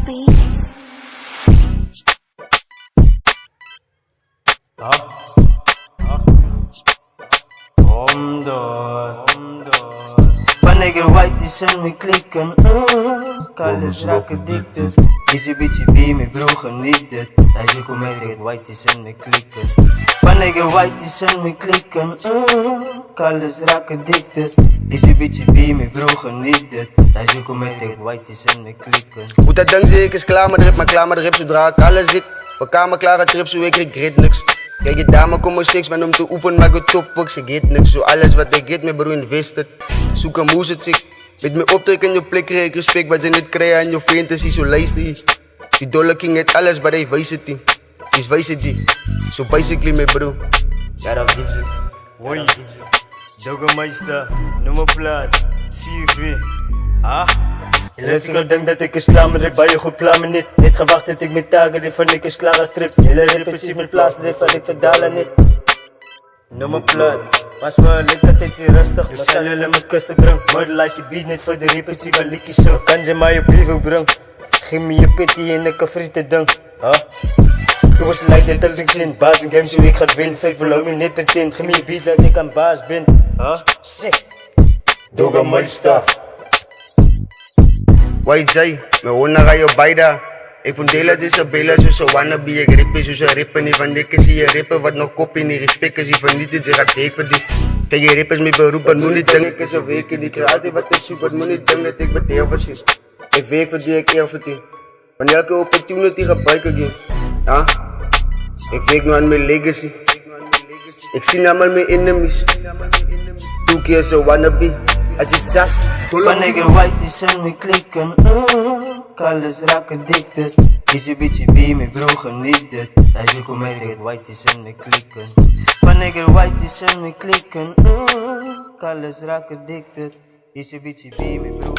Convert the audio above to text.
beats. Kom door. Van nigger white is en we klikken. Alles raak addicted. Easy bitchy be me bro geniet dit. Hij zoekt om met ik white is en we klikken. Van nigger white is en we klikken. Alles raak addicted. Easy bitchy be me bro geniet dit. Hij zoekt om met ik white is en we klikken. Hoe dat ding zeg ik is klaar met de rip, maar klaar met de rip zodra ik alles zit. Voor kamer klaar het trip, zo ik regret niks. Kijk je dame kom maar seks, ben om te oefenen, maar ik top fuck, ze geet niks. Zo alles wat ik geet, mijn broer invest het. Zoek een moes het zich. Met me optrekken in je plek krijg ik respect, wat ze niet krijgen aan je fantasy, zo luister je. Die dolle king heeft alles, maar hij wijst het niet. Is wijst het niet. Zo basically mijn broer. Ja dat weet je. Hoi, Doggermeister, noem me plaat, CV. Je luistert denk dat ik een sla, maar bij je goed plan me niet. Niet gewacht dat ik met tagen, die van ik een slager strip. Hele repetitie met plaats, die van ik verdalen niet. Noem me plaat, was wel lekker tijd rustig. We zijn jullie met kusten drunk. Modelize je beat niet voor de repetitie van likkie zo. Kan je mij opnieuw opbrengen? Geef me je pitty en ik kan fris de ding. Ik was like de television, baas in games, zo ik ga winnen. Fake verloor me niet pretend. Geef me je beat dat ik aan baas ben. Sick. Doggermeister. YJ, me hoor ga je bijda. Ik vond deel het is een bela, zo ze wannabe. Ik rip is zo ze rippen, niet van dikke zie je rippen. Wat nog kop in die respect is, die van niet, ze gaat dik voor die. Kijk je rip is mijn beroep, maar moet niet denken, ik is een week in die krijg altijd wat ik zoek, maar moet niet denken dat ik met heel voorzien. Ik weet voor die ik eer verdien. Van elke opportunity gebruik ik die. Ik weet nu aan mijn legacy. Ik zie allemaal mijn enemies. 2 keer zo wannabe. Als je zast, Van nigger white is en we klikken. Alles raak addicted. Easy bitchy be me bro geniet dit. Hij zoekt om met ik white is en we klikken. Van nigger white is en we klikken. Alles raak addicted. Easy bitchy be me bro